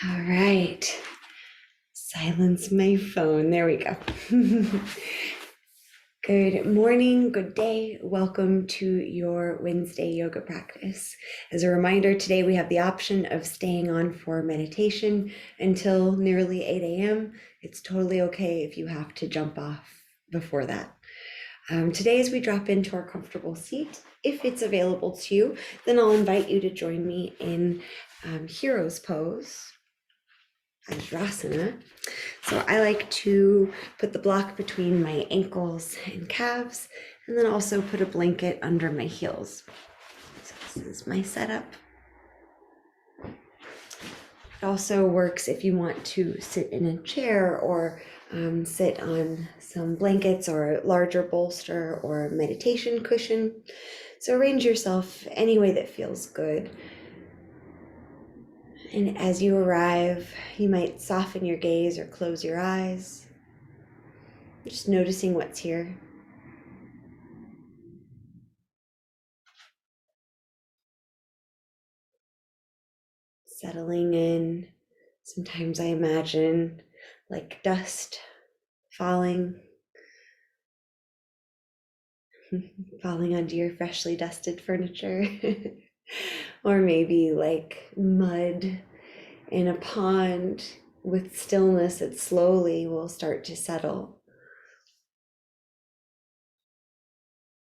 All right. Silence my phone. There we go. Good morning, good day. Welcome to your Wednesday yoga practice. As a reminder, today we have the option of staying on for meditation until nearly 8 a.m. It's totally okay if you have to jump off before that. Today, as we drop into our comfortable seat, if it's available to you, then I'll invite you to join me in Hero's Pose. Asana. So I like to put the block between my ankles and calves, and then also put a blanket under my heels. So this is my setup. It also works if you want to sit in a chair or sit on some blankets or a larger bolster or a meditation cushion. So arrange yourself any way that feels good. And as you arrive, you might soften your gaze or close your eyes, just noticing what's here. Settling in. Sometimes I imagine like dust falling, falling onto your freshly dusted furniture, or maybe like mud in a pond with stillness that slowly will start to settle.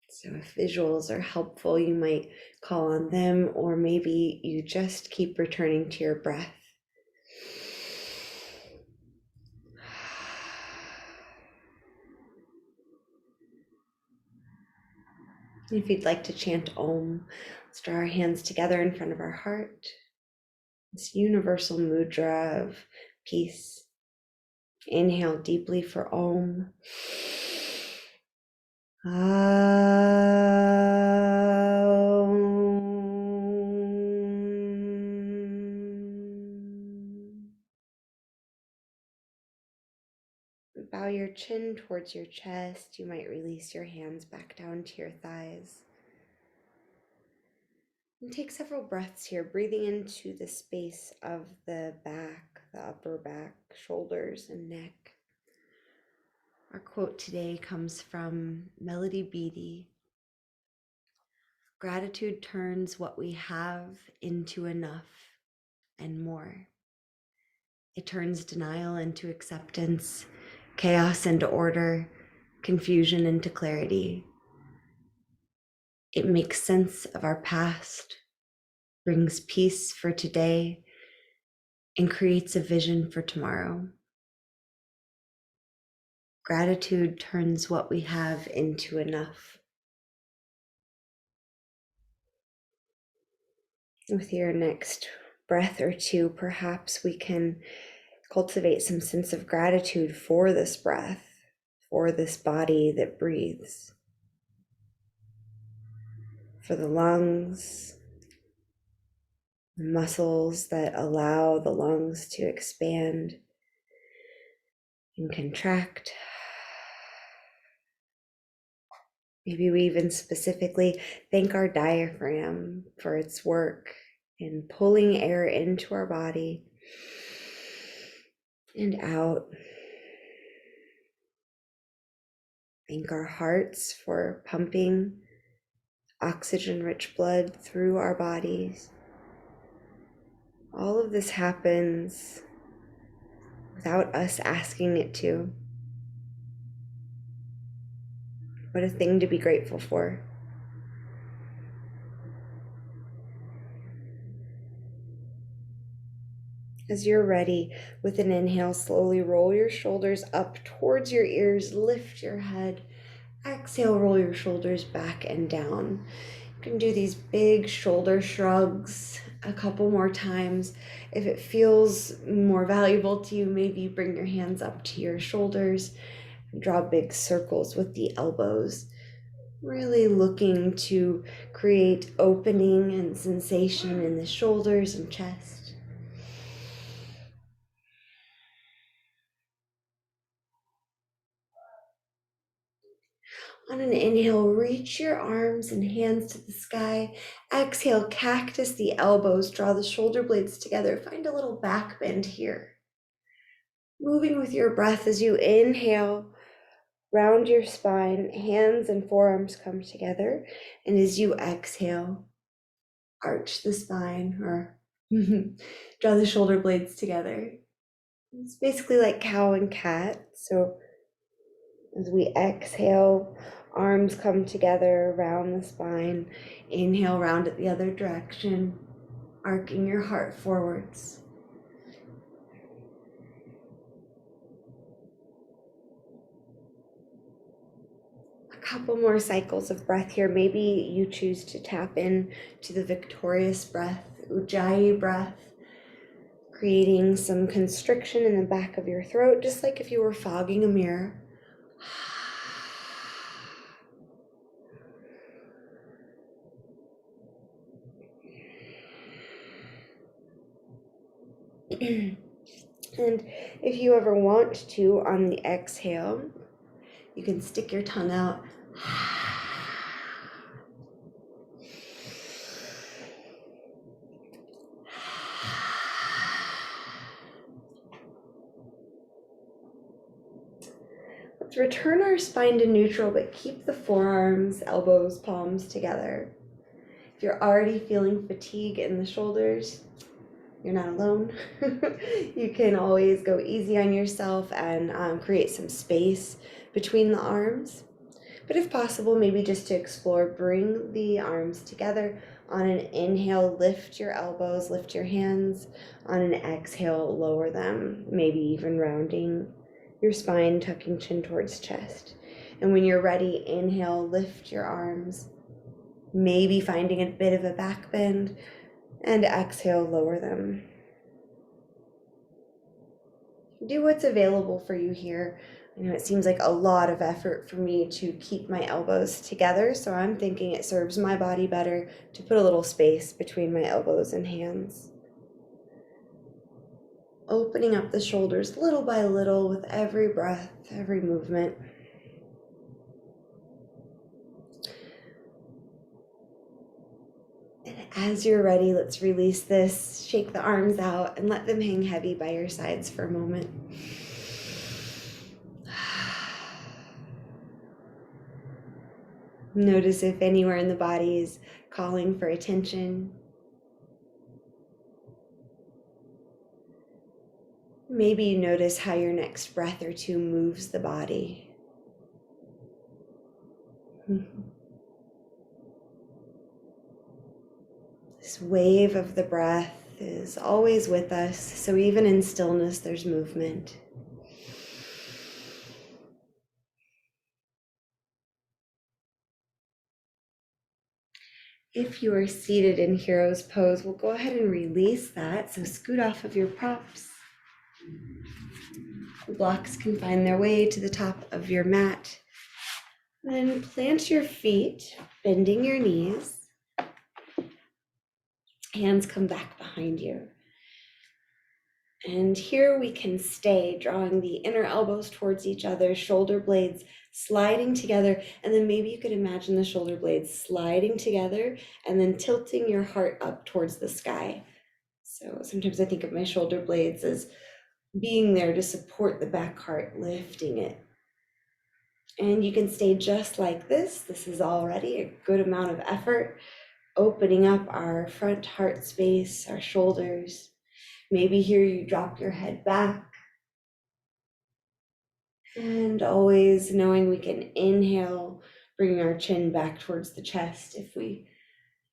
So if visuals are helpful, you might call on them, or maybe you just keep returning to your breath. If you'd like to chant Om, let's draw our hands together in front of our heart. This universal mudra of peace. Inhale deeply for Om. Bow your chin towards your chest. You might release your hands back down to your thighs. And take several breaths here, breathing into the space of the back, the upper back, shoulders, and neck. Our quote today comes from Melody Beattie. Gratitude turns what we have into enough and more. It turns denial into acceptance, chaos into order, confusion into clarity. It makes sense of our past, brings peace for today, and creates a vision for tomorrow. Gratitude turns what we have into enough. With your next breath or two, perhaps we can cultivate some sense of gratitude for this breath, for this body that breathes, for the lungs, the muscles that allow the lungs to expand and contract. Maybe we even specifically thank our diaphragm for its work in pulling air into our body and out. Thank our hearts for pumping oxygen-rich blood through our bodies. All of this happens without us asking it to. What a thing to be grateful for. As you're ready, with an inhale, slowly roll your shoulders up towards your ears, lift your head. Exhale, roll your shoulders back and down. You can do these big shoulder shrugs a couple more times. If it feels more valuable to you, maybe bring your hands up to your shoulders. Draw big circles with the elbows. Really looking to create opening and sensation in the shoulders and chest. On an inhale, reach your arms and hands to the sky. Exhale, cactus the elbows, draw the shoulder blades together. Find a little back bend here. Moving with your breath as you inhale, round your spine, hands and forearms come together. And as you exhale, arch the spine or draw the shoulder blades together. It's basically like cow and cat. So as we exhale, arms come together around the spine. Inhale, round it the other direction, arcing your heart forwards. A couple more cycles of breath here. Maybe you choose to tap in to the victorious breath, Ujjayi breath, creating some constriction in the back of your throat, just like if you were fogging a mirror. And if you ever want to, on the exhale, you can stick your tongue out. Let's return our spine to neutral, but keep the forearms, elbows, palms together. If you're already feeling fatigue in the shoulders, you're not alone. You can always go easy on yourself and create some space between the arms. But if possible, maybe just to explore, bring the arms together. On an inhale, lift your elbows, lift your hands. On an exhale, lower them, maybe even rounding your spine, tucking chin towards chest. And when you're ready, inhale, lift your arms, maybe finding a bit of a back bend, and exhale, lower them. Do what's available for you here. I know it seems like a lot of effort for me to keep my elbows together, so I'm thinking it serves my body better to put a little space between my elbows and hands. Opening up the shoulders little by little with every breath, every movement. And as you're ready, let's release this. Shake the arms out and let them hang heavy by your sides for a moment. Notice if anywhere in the body is calling for attention. Maybe you notice how your next breath or two moves the body. This wave of the breath is always with us, so even in stillness, there's movement. If you are seated in hero's pose, we'll go ahead and release that. So scoot off of your props. The blocks can find their way to the top of your mat. Then plant your feet, bending your knees. Hands come back behind you. And here we can stay, drawing the inner elbows towards each other, shoulder blades sliding together, and then maybe you could imagine the shoulder blades sliding together and then tilting your heart up towards the sky. So sometimes I think of my shoulder blades as being there to support the back heart, lifting it. And you can stay just like this. This is already a good amount of effort, opening up our front heart space, our shoulders. Maybe here you drop your head back. And always knowing we can inhale, bringing our chin back towards the chest if we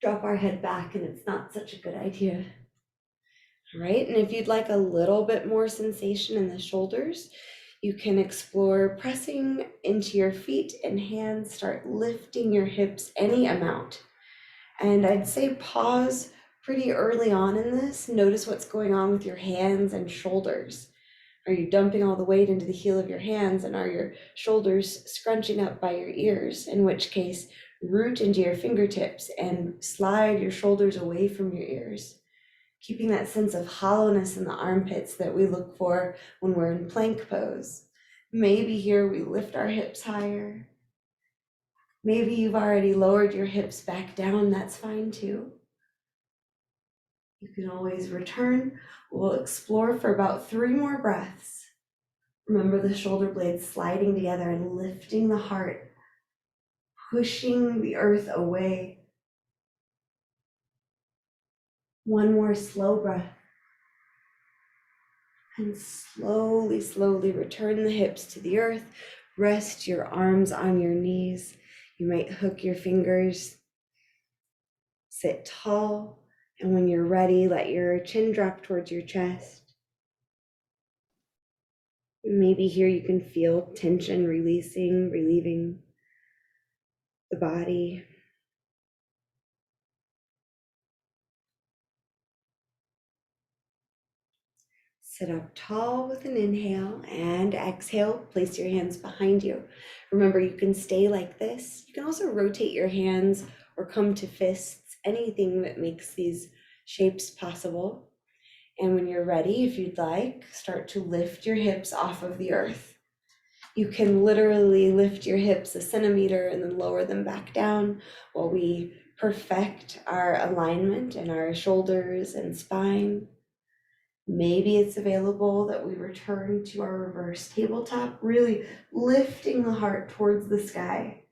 drop our head back and it's not such a good idea. All right, and if you'd like a little bit more sensation in the shoulders, you can explore pressing into your feet and hands, start lifting your hips any amount. And I'd say pause pretty early on in this. Notice what's going on with your hands and shoulders. Are you dumping all the weight into the heel of your hands, and are your shoulders scrunching up by your ears? In which case, root into your fingertips and slide your shoulders away from your ears, keeping that sense of hollowness in the armpits that we look for when we're in plank pose. Maybe here we lift our hips higher, Maybe you've already lowered your hips back down, that's fine too. You can always return. We'll explore for about 3 more breaths. Remember the shoulder blades sliding together and lifting the heart, pushing the earth away. One more slow breath. And slowly, slowly return the hips to the earth. Rest your arms on your knees. You might hook your fingers. Sit tall. And when you're ready, let your chin drop towards your chest. Maybe here you can feel tension releasing, relieving the body. Sit up tall with an inhale and exhale. Place your hands behind you. Remember, you can stay like this. You can also rotate your hands or come to fists, anything that makes these shapes possible. And when you're ready, if you'd like, start to lift your hips off of the earth. You can literally lift your hips a centimeter and then lower them back down while we perfect our alignment in our shoulders and spine. Maybe it's available that we return to our reverse tabletop, really lifting the heart towards the sky.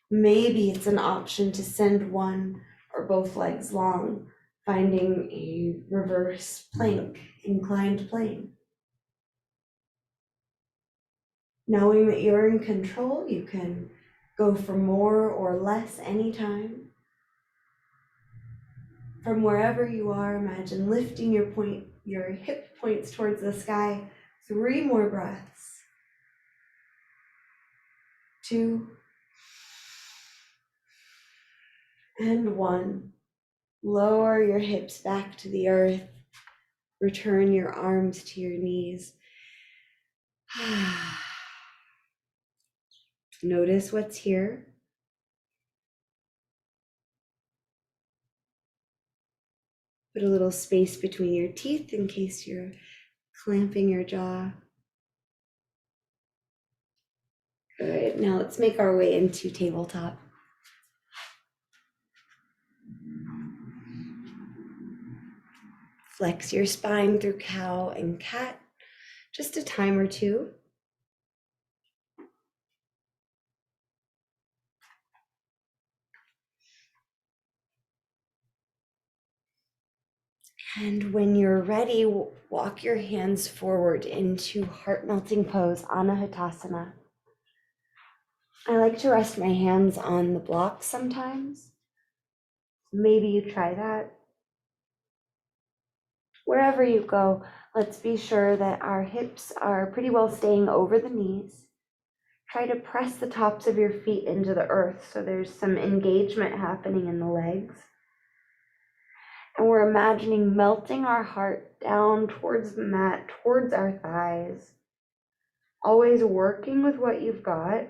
Maybe it's an option to send one or both legs long, finding a reverse plank, inclined plane. Knowing that you're in control, you can go for more or less anytime. From wherever you are, imagine lifting your hip points towards the sky. 3 more breaths. 2 and 1. Lower your hips back to the earth. Return your arms to your knees. Notice what's here. Put a little space between your teeth in case you're clamping your jaw. Good. Now let's make our way into tabletop. Flex your spine through cow and cat, just a time or two. And when you're ready, walk your hands forward into heart-melting pose, Anahatasana. I like to rest my hands on the blocks sometimes. Maybe you try that. Wherever you go, let's be sure that our hips are pretty well staying over the knees. Try to press the tops of your feet into the earth so there's some engagement happening in the legs. And we're imagining melting our heart down towards the mat, towards our thighs. Always working with what you've got.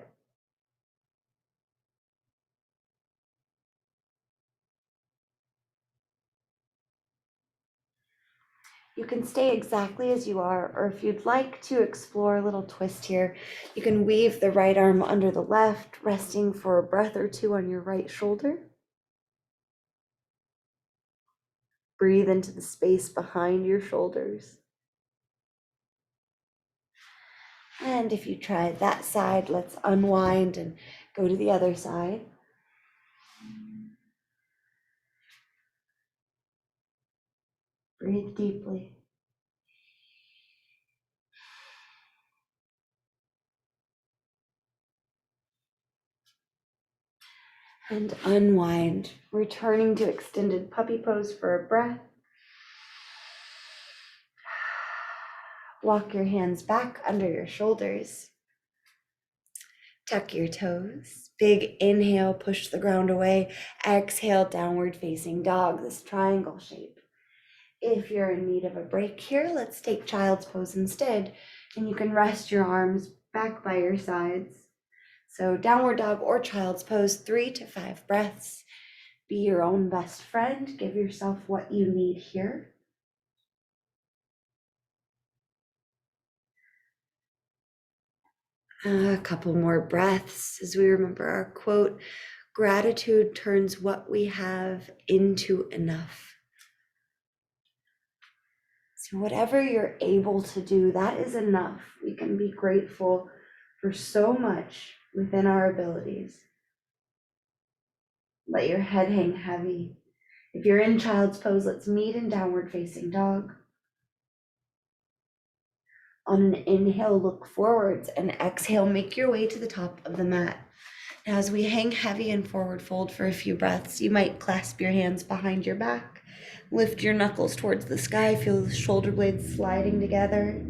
You can stay exactly as you are, or if you'd like to explore a little twist here, you can weave the right arm under the left, resting for a breath or 2 on your right shoulder. Breathe into the space behind your shoulders. And if you try that side, let's unwind and go to the other side. Breathe deeply. And unwind, returning to extended puppy pose for a breath. Walk your hands back under your shoulders. Tuck your toes. Big inhale, push the ground away. Exhale, downward facing dog, this triangle shape. If you're in need of a break here, let's take child's pose instead. And you can rest your arms back by your sides. So downward dog or child's pose, 3 to 5 breaths. Be your own best friend. Give yourself what you need here. A couple more breaths as we remember our quote: gratitude turns what we have into enough. So, whatever you're able to do, that is enough. We can be grateful for so much within our abilities. Let your head hang heavy. If you're in child's pose, let's meet in downward facing dog. On an inhale, look forwards, and exhale, make your way to the top of the mat. Now, as we hang heavy and forward fold for a few breaths, you might clasp your hands behind your back, lift your knuckles towards the sky, feel the shoulder blades sliding together.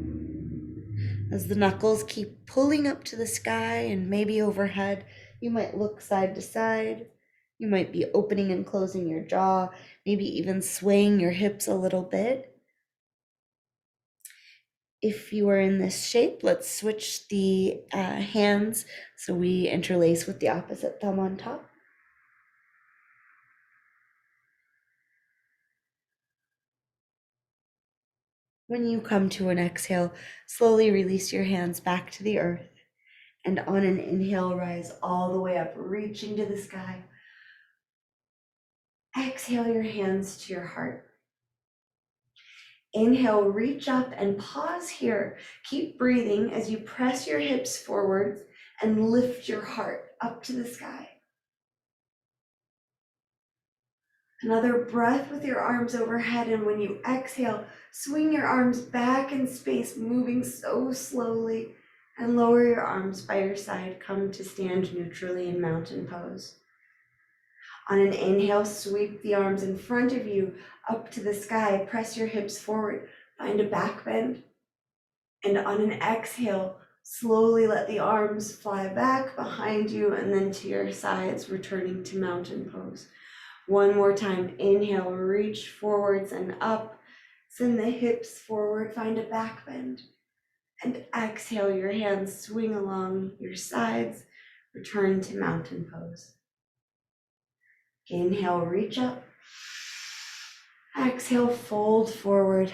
As the knuckles keep pulling up to the sky and maybe overhead, you might look side to side. You might be opening and closing your jaw, maybe even swaying your hips a little bit. If you are in this shape, let's switch the hands so we interlace with the opposite thumb on top. When you come to an exhale, slowly release your hands back to the earth. And on an inhale, rise all the way up, reaching to the sky. Exhale your hands to your heart. Inhale, reach up and pause here. Keep breathing as you press your hips forward and lift your heart up to the sky. Another breath with your arms overhead, and when you exhale, swing your arms back in space, moving so slowly, and lower your arms by your side. Come to stand neutrally in mountain pose. On an inhale, sweep the arms in front of you up to the sky. Press your hips forward, find a back bend. And on an exhale, slowly let the arms fly back behind you and then to your sides, returning to mountain pose. One more time, inhale, reach forwards and up, send the hips forward, find a back bend. And exhale, your hands swing along your sides, return to mountain pose. Inhale, reach up. Exhale, fold forward.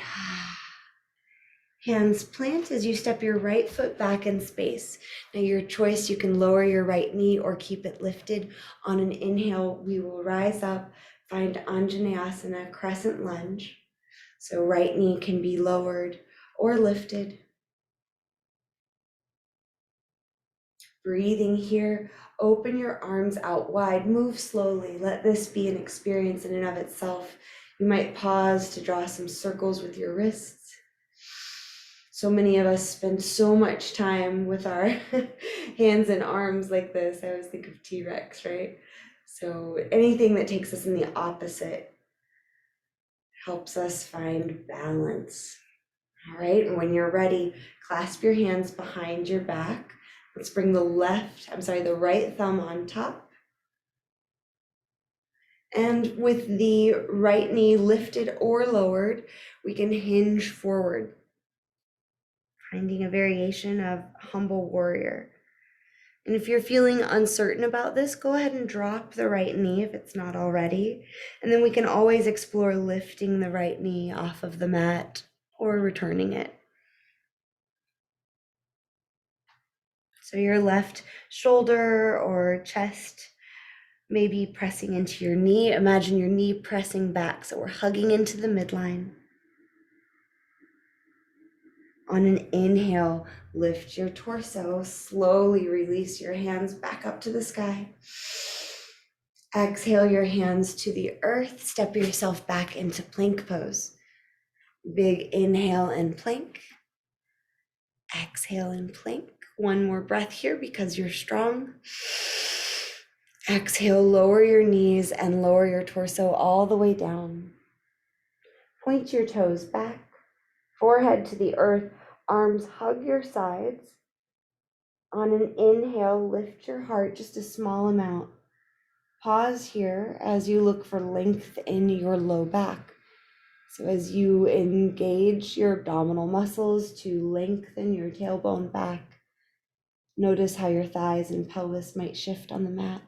Hands plant as you step your right foot back in space. Now, your choice, you can lower your right knee or keep it lifted. On an inhale, we will rise up, find Anjaneyasana, crescent lunge. So right knee can be lowered or lifted. Breathing here, open your arms out wide, move slowly. Let this be an experience in and of itself. You might pause to draw some circles with your wrists. So many of us spend so much time with our hands and arms like this. I always think of T-Rex, right? So anything that takes us in the opposite helps us find balance. All right, and when you're ready, clasp your hands behind your back. Let's bring the right thumb on top. And with the right knee lifted or lowered, we can hinge forward, finding a variation of humble warrior. And if you're feeling uncertain about this, go ahead and drop the right knee if it's not already. And then we can always explore lifting the right knee off of the mat or returning it. So your left shoulder or chest may be pressing into your knee. Imagine your knee pressing back, so we're hugging into the midline. On an inhale, lift your torso, slowly release your hands back up to the sky. Exhale your hands to the earth, step yourself back into plank pose. Big inhale and plank. Exhale and plank. One more breath here because you're strong. Exhale, lower your knees and lower your torso all the way down. Point your toes back, forehead to the earth, arms hug your sides. On an inhale, lift your heart just a small amount. Pause here as you look for length in your low back. So as you engage your abdominal muscles to lengthen your tailbone back, notice how your thighs and pelvis might shift on the mat.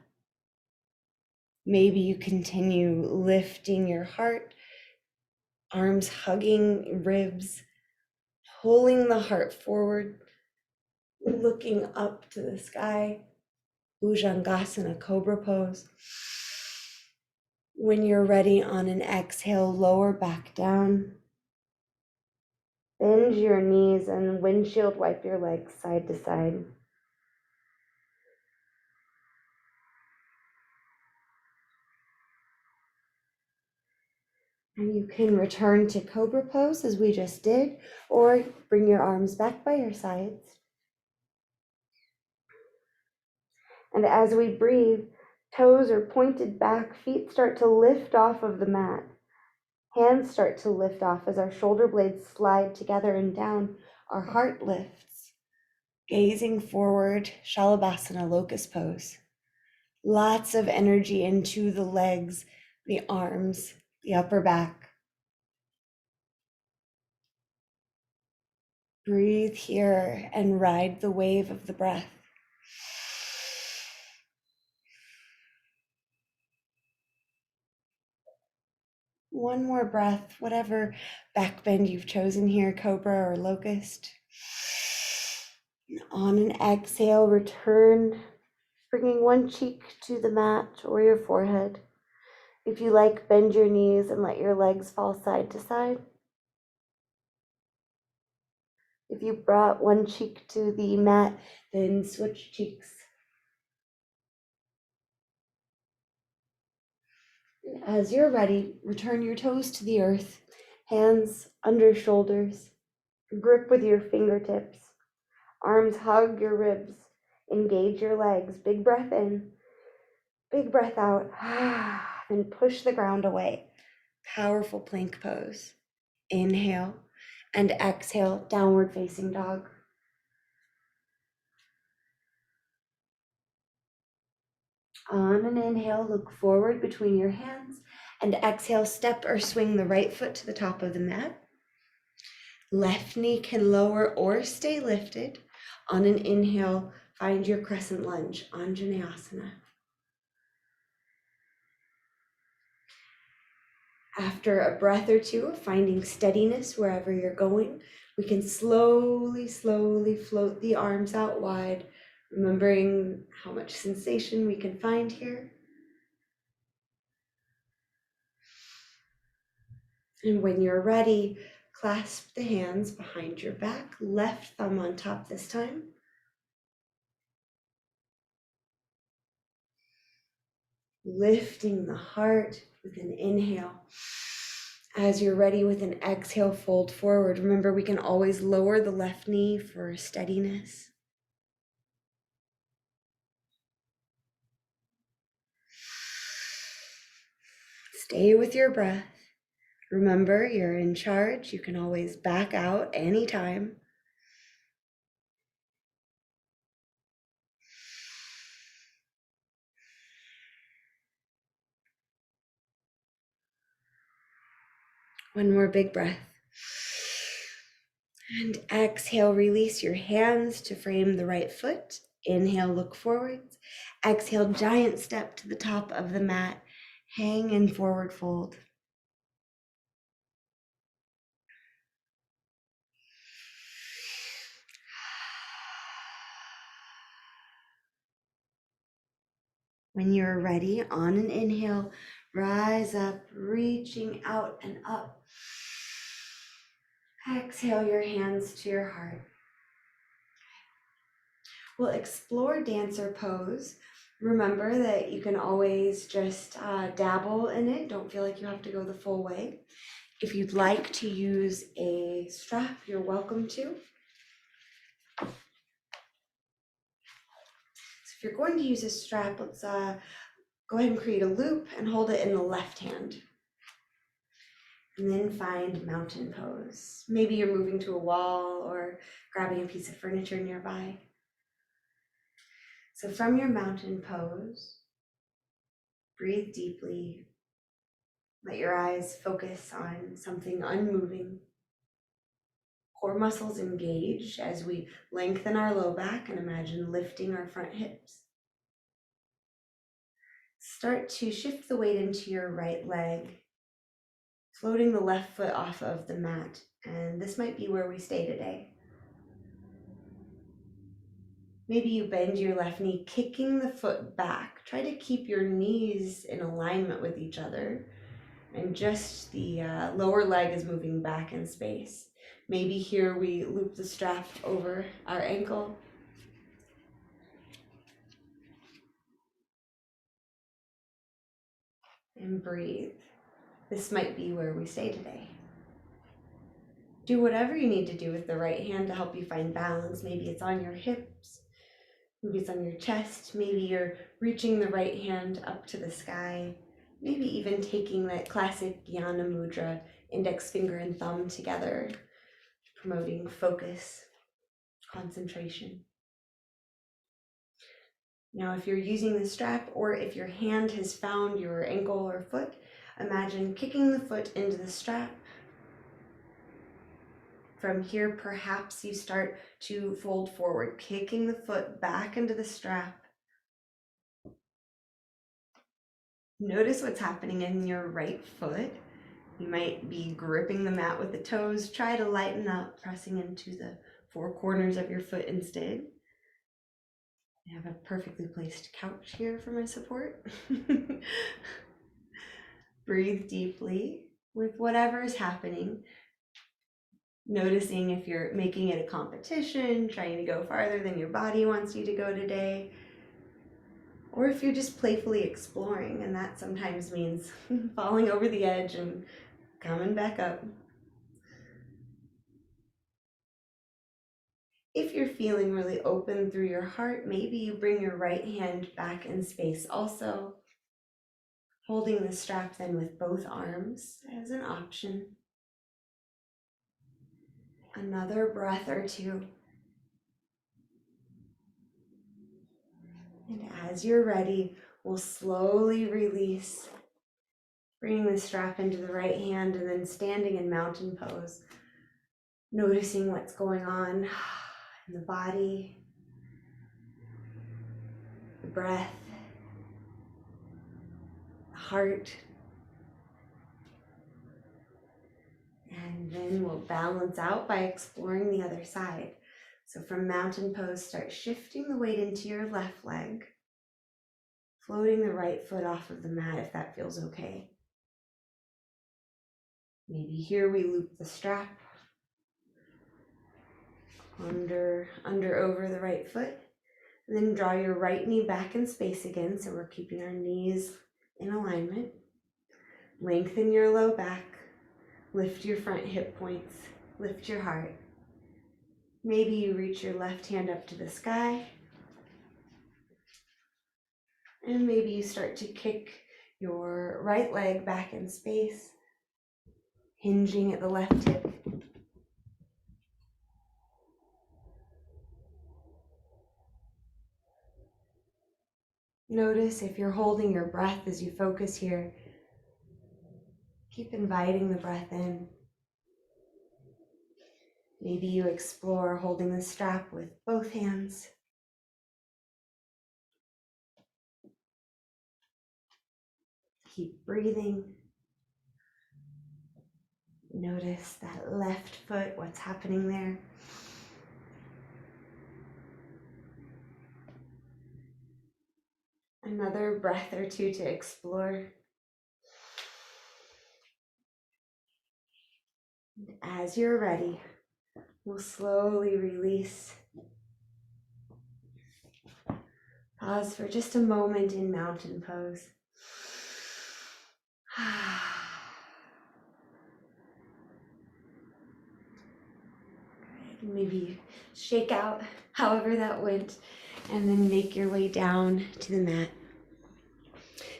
Maybe you continue lifting your heart, arms hugging ribs, pulling the heart forward. looking up to the sky, Bhujangasana, cobra pose. When you're ready, on an exhale, lower back down. Bend your knees and windshield wipe your legs side to side. And you can return to cobra pose as we just did, or bring your arms back by your sides. And as we breathe, toes are pointed back, feet start to lift off of the mat. Hands start to lift off as our shoulder blades slide together and down. Our heart lifts. Gazing forward, Shalabhasana, locust pose. Lots of energy into the legs, the arms, the upper back. Breathe here and ride the wave of the breath. One more breath, whatever back bend you've chosen here, cobra or locust. On an exhale, return, bringing one cheek to the mat or your forehead. If you like, bend your knees and let your legs fall side to side. If you brought one cheek to the mat, then switch cheeks. As you're ready, return your toes to the earth, hands under shoulders, grip with your fingertips, arms hug your ribs, engage your legs, big breath in, big breath out, and push the ground away. Powerful plank pose. Inhale and exhale, downward facing dog. On an inhale, look forward between your hands, and exhale, step or swing the right foot to the top of the mat. Left knee can lower or stay lifted. On an inhale, find your crescent lunge, Anjaneyasana. After a breath or two of finding steadiness wherever you're going, we can slowly float the arms out wide, remembering how much sensation we can find here. And when you're ready, clasp the hands behind your back, left thumb on top this time. Lifting the heart with an inhale. As you're ready with an exhale, fold forward. Remember, we can always lower the left knee for steadiness. Stay with your breath. Remember, you're in charge. You can always back out anytime. One more big breath. And exhale, release your hands to frame the right foot. Inhale, look forwards. Exhale, giant step to the top of the mat. Hang in forward fold. When you're ready, on an inhale, rise up, reaching out and up. Exhale your hands to your heart. We'll explore dancer pose. Remember that you can always just dabble in it. Don't feel like you have to go the full way. If you'd like to use a strap, you're welcome to. So if you're going to use a strap, let's go ahead and create a loop and hold it in the left hand. And then find mountain pose. Maybe you're moving to a wall or grabbing a piece of furniture nearby. So from your mountain pose, breathe deeply. Let your eyes focus on something unmoving. Core muscles engage as we lengthen our low back and imagine lifting our front hips. Start to shift the weight into your right leg, floating the left foot off of the mat. And this might be where we stay today. Maybe you bend your left knee, kicking the foot back. Try to keep your knees in alignment with each other, and just the lower leg is moving back in space. Maybe here we loop the strap over our ankle. And breathe. This might be where we stay today. Do whatever you need to do with the right hand to help you find balance. Maybe it's on your hips, maybe it's on your chest, maybe you're reaching the right hand up to the sky, maybe even taking that classic Jnana Mudra, index finger and thumb together, promoting focus, concentration. Now, if you're using the strap or if your hand has found your ankle or foot, imagine kicking the foot into the strap. From here, perhaps you start to fold forward, kicking the foot back into the strap. Notice what's happening in your right foot. You might be gripping the mat with the toes. Try to lighten up, pressing into the four corners of your foot instead. I have a perfectly placed couch here for my support. Breathe deeply with whatever is happening. Noticing if you're making it a competition, trying to go farther than your body wants you to go today, or if you're just playfully exploring, and that sometimes means falling over the edge and coming back up. If you're feeling really open through your heart, maybe you bring your right hand back in space also, holding the strap then with both arms as an option. Another breath or two. And as you're ready, we'll slowly release, bringing the strap into the right hand and then standing in mountain pose, noticing what's going on in the body, the breath, the heart. And then we'll balance out by exploring the other side. So from mountain pose, start shifting the weight into your left leg, floating the right foot off of the mat if that feels okay. Maybe here we loop the strap under over the right foot, and then draw your right knee back in space again, so we're keeping our knees in alignment. Lengthen your low back, lift your front hip points, lift your heart. Maybe you reach your left hand up to the sky, and maybe you start to kick your right leg back in space, hinging at the left hip. Notice if you're holding your breath as you focus here. Keep inviting the breath in. Maybe you explore holding the strap with both hands. Keep breathing. Notice that left foot, what's happening there. Another breath or two to explore. As you're ready, we'll slowly release. Pause for just a moment in mountain pose. Maybe shake out however that went, and then make your way down to the mat.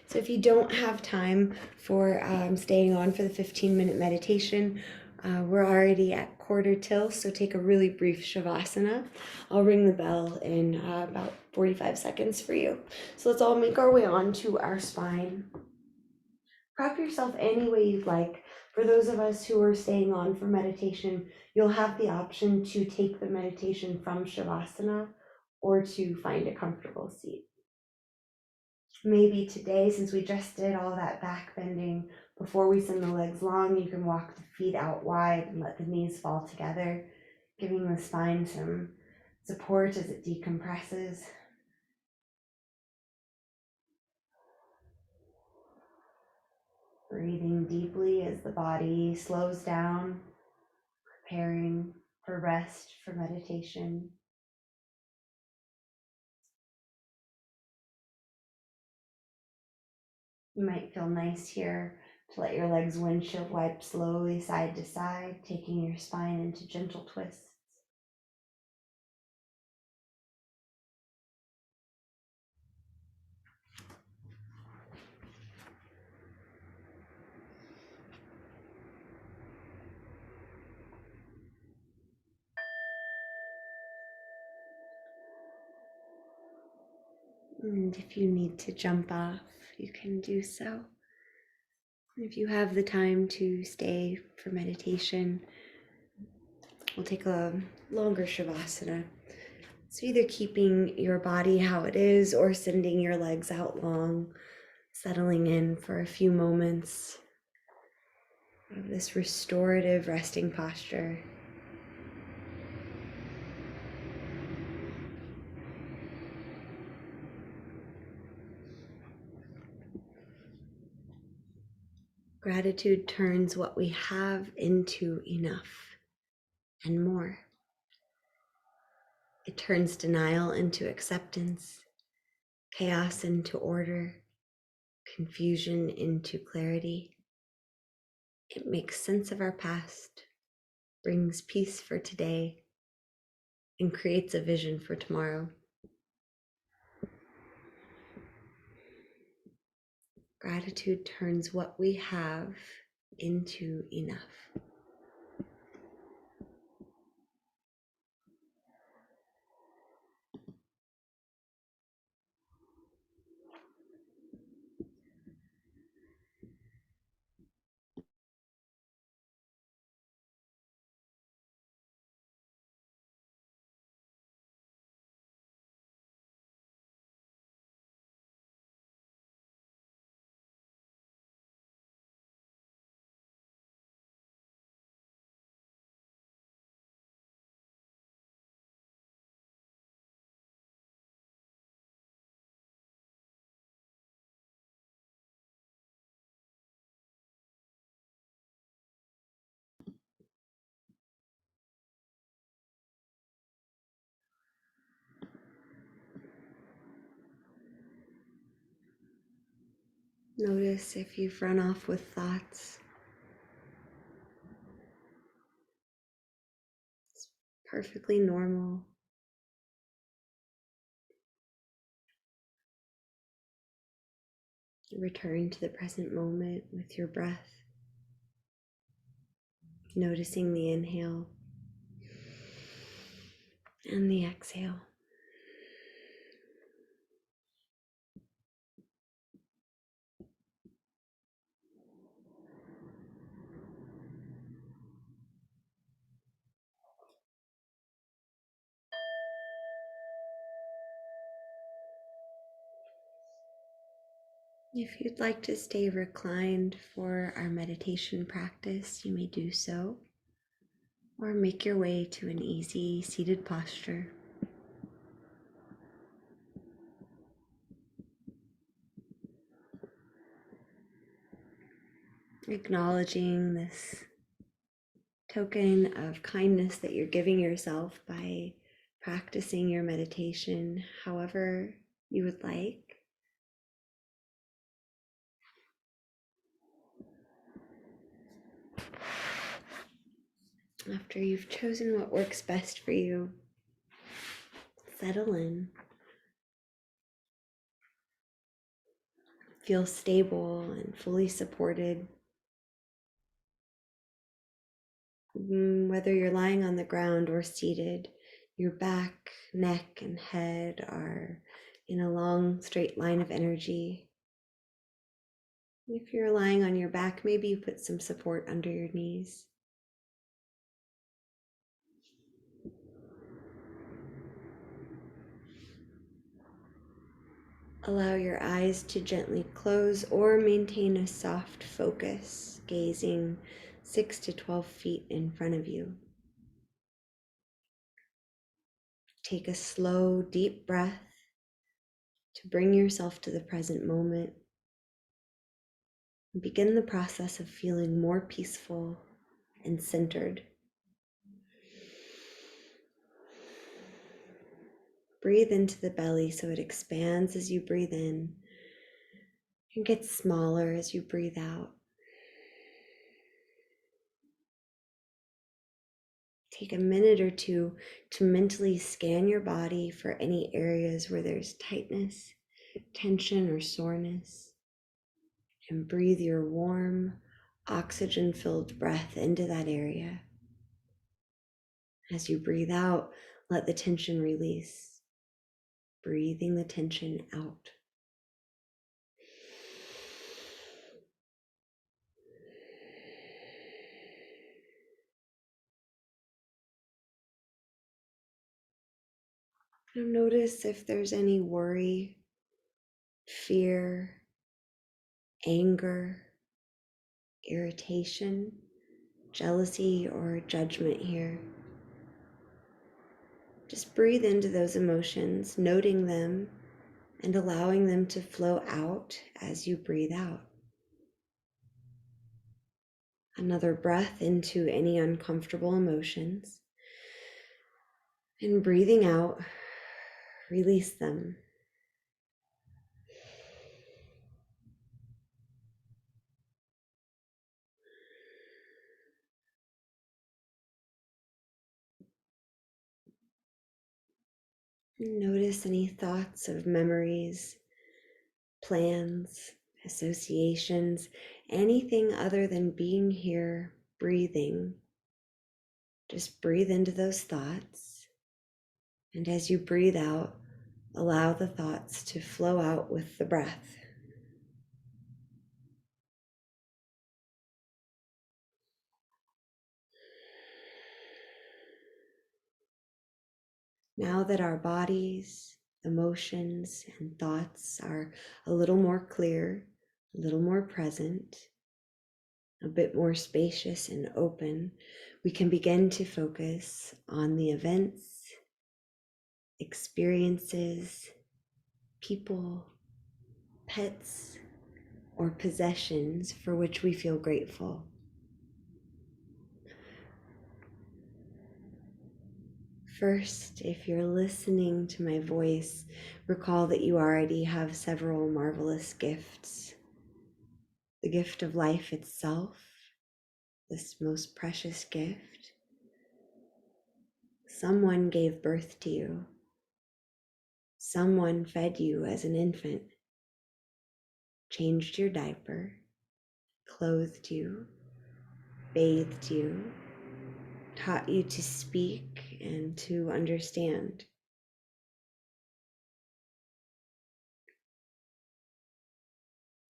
So if you don't have time for staying on for the 15-minute meditation, we're already at quarter till, so take a really brief Shavasana. I'll ring the bell in about 45 seconds for you. So let's all make our way onto our spine. Prop yourself any way you'd like. For those of us who are staying on for meditation, you'll have the option to take the meditation from Shavasana or to find a comfortable seat. Maybe today, since we just did all that back bending, before we send the legs long, you can walk the feet out wide and let the knees fall together, giving the spine some support as it decompresses. Breathing deeply as the body slows down, preparing for rest, for meditation. You might feel nice here to let your legs windshield wipe slowly side to side, taking your spine into gentle twists. And if you need to jump off, you can do so. If you have the time to stay for meditation, we'll take a longer Shavasana. So either keeping your body how it is or sending your legs out long, settling in for a few moments of this restorative resting posture. Gratitude turns what we have into enough and more. It turns denial into acceptance, chaos into order, confusion into clarity. It makes sense of our past, brings peace for today, and creates a vision for tomorrow. Gratitude turns what we have into enough. Notice if you've run off with thoughts. It's perfectly normal. Return to the present moment with your breath, noticing the inhale and the exhale. If you'd like to stay reclined for our meditation practice, you may do so, or make your way to an easy seated posture. Acknowledging this token of kindness that you're giving yourself by practicing your meditation however you would like. After you've chosen what works best for you, settle in. Feel stable and fully supported. Whether you're lying on the ground or seated, your back, neck, and head are in a long, straight line of energy. If you're lying on your back, maybe you put some support under your knees. Allow your eyes to gently close or maintain a soft focus, gazing 6 to 12 feet in front of you. take a slow, deep breath to bring yourself to the present moment. And begin the process of feeling more peaceful and centered. Breathe into the belly so it expands as you breathe in and gets smaller as you breathe out. Take a minute or two to mentally scan your body for any areas where there's tightness, tension, or soreness. And breathe your warm, oxygen-filled breath into that area. As you breathe out, let the tension release, breathing the tension out. Now notice if there's any worry, fear, anger, irritation, jealousy, or judgment here. Just breathe into those emotions, noting them and allowing them to flow out as you breathe out. Another breath into any uncomfortable emotions. And breathing out, release them. Notice any thoughts of memories, plans, associations, anything other than being here, breathing. Just breathe into those thoughts. And as you breathe out, allow the thoughts to flow out with the breath. Now that our bodies, emotions, and thoughts are a little more clear, a little more present, a bit more spacious and open, we can begin to focus on the events, experiences, people, pets, or possessions for which we feel grateful. First, if you're listening to my voice, recall that you already have several marvelous gifts. The gift of life itself, this most precious gift. Someone gave birth to you. Someone fed you as an infant, changed your diaper, clothed you, bathed you, taught you to speak and to understand.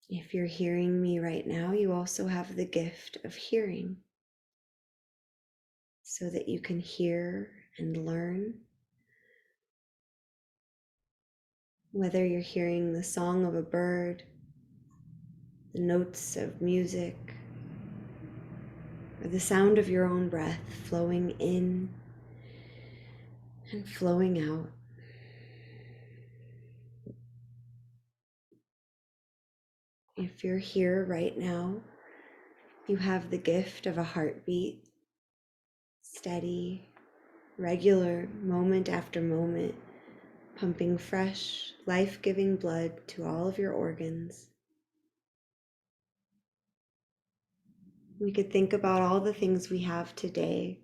If you're hearing me right now, you also have the gift of hearing, so that you can hear and learn. Whether you're hearing the song of a bird, the notes of music, or the sound of your own breath flowing in and flowing out. If you're here right now, you have the gift of a heartbeat, steady, regular, moment after moment, pumping fresh, life-giving blood to all of your organs. We could think about all the things we have today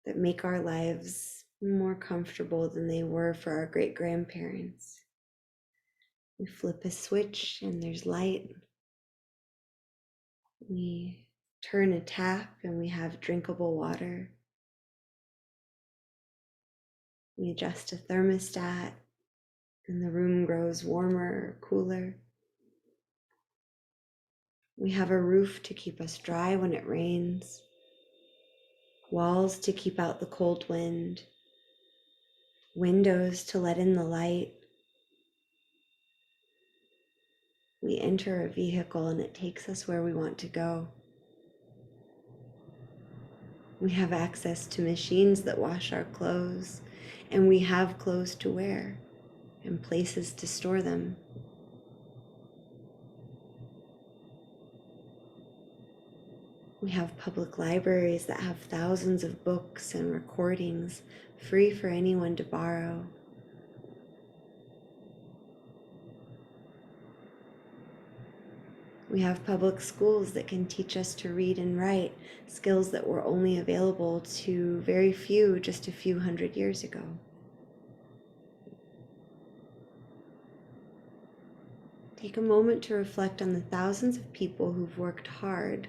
that make our lives more comfortable than they were for our great-grandparents. We flip a switch and there's light. We turn a tap and we have drinkable water. We adjust a thermostat and the room grows warmer or cooler. We have a roof to keep us dry when it rains, walls to keep out the cold wind, windows to let in the light. We enter a vehicle and it takes us where we want to go. We have access to machines that wash our clothes and we have clothes to wear and places to store them. We have public libraries that have thousands of books and recordings free for anyone to borrow. We have public schools that can teach us to read and write, skills that were only available to very few just a few hundred years ago. Take a moment to reflect on the thousands of people who've worked hard,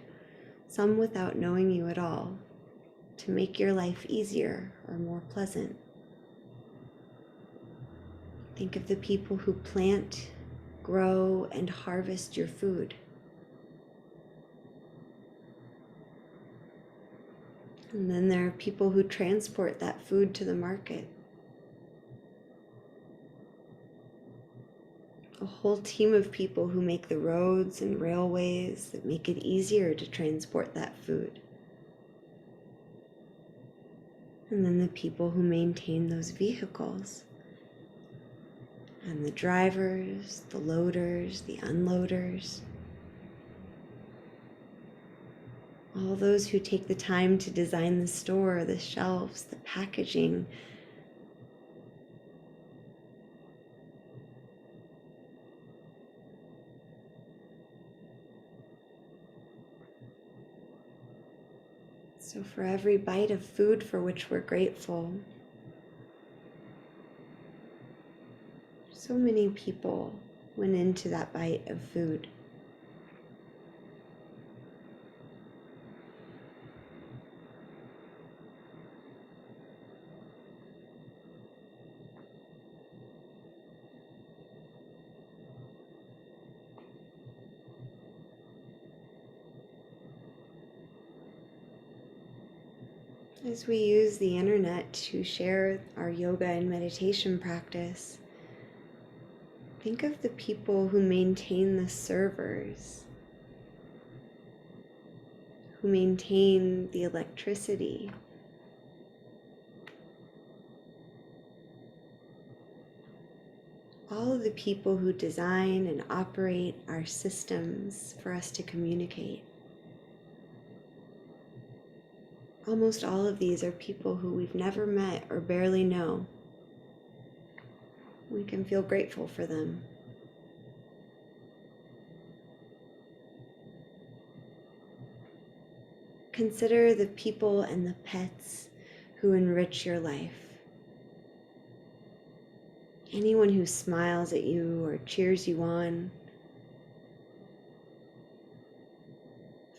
some without knowing you at all, to make your life easier or more pleasant. Think of the people who plant, grow, and harvest your food. And then there are people who transport that food to the market. A whole team of people who make the roads and railways that make it easier to transport that food. And then the people who maintain those vehicles. And the drivers, the loaders, the unloaders. All those who take the time to design the store, the shelves, the packaging. So for every bite of food for which we're grateful, so many people went into that bite of food. As we use the internet to share our yoga and meditation practice, think of the people who maintain the servers, who maintain the electricity, all of the people who design and operate our systems for us to communicate. Almost all of these are people who we've never met or barely know. We can feel grateful for them. Consider the people and the pets who enrich your life. Anyone who smiles at you or cheers you on.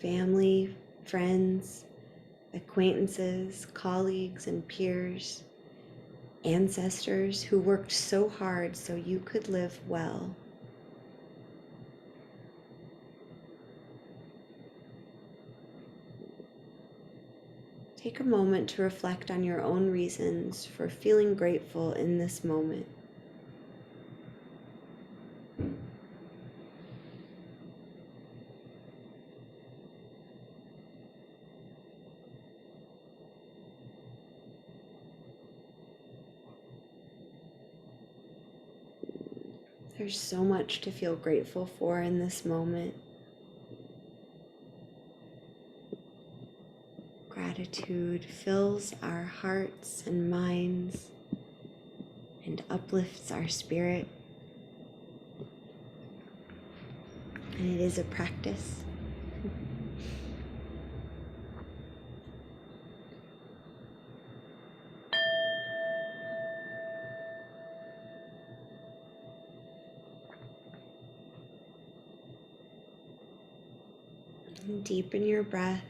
Family, friends, acquaintances, colleagues, and peers. Ancestors who worked so hard so you could live well. Take a moment to reflect on your own reasons for feeling grateful in this moment. There's so much to feel grateful for in this moment. Gratitude fills our hearts and minds and uplifts our spirit. And it is a practice. And deepen your breath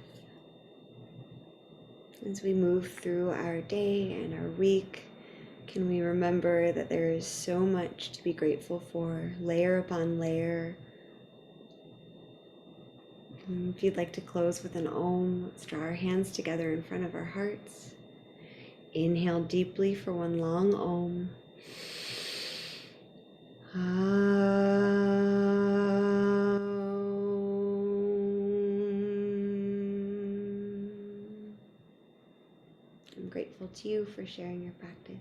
as we move through our day and our week. Can we remember that there is so much to be grateful for, layer upon layer. And if you'd like to close with an Om, let's draw our hands together in front of our hearts. Inhale deeply for one long Om. I'm grateful to you for sharing your practice.